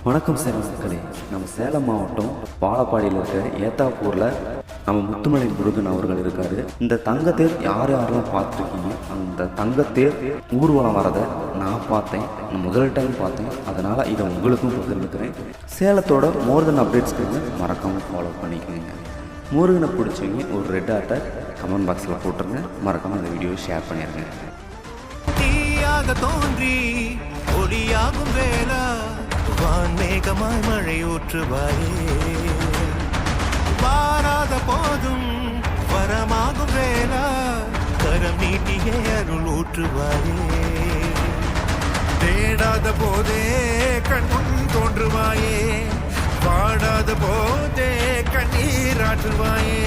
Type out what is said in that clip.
வணக்கம் சேலம் மக்களே. நம்ம சேலம் மாவட்டம் பாலப்பாடியில் இருக்கிற ஏத்தாப்பூரில் நம்ம முத்துமலை முருகன் அவர்கள் இருக்கார். இந்த தங்கத்தேர் யாரெல்லாம் பார்த்துருக்கீங்க? அந்த தங்கத்தேர் ஊர்வலம் வரதை நான் பார்த்தேன், முதல் டைம் பார்த்தேன். அதனால் இதை உங்களுக்கும் பகிர்ந்துக்கிறேன். சேலத்தோட மோர் தென் அப்டேட்ஸ்க்கு மறக்காமல் ஃபாலோ பண்ணிக்கோங்க. முருகனை பிடிச்சவங்க ஒரு ரெட் ஆர்ட்டை கமெண்ட் பாக்ஸில் போட்டுருங்க. மறக்காமல் அந்த வீடியோவை ஷேர் பண்ணிடுங்க. தோன்றி ஒளியாகும் வேளா வான்மேகமாய் மழை ஊற்றுவாயே, வாராத போதும் வரமாகும் வேளா கரம் நீட்டியே அருள் ஊற்றுவாயே, தேடாத போதே கண்முன் தோன்றுவாயே, பாடாத போதே கண்ணீர் ஆற்றுவாயே.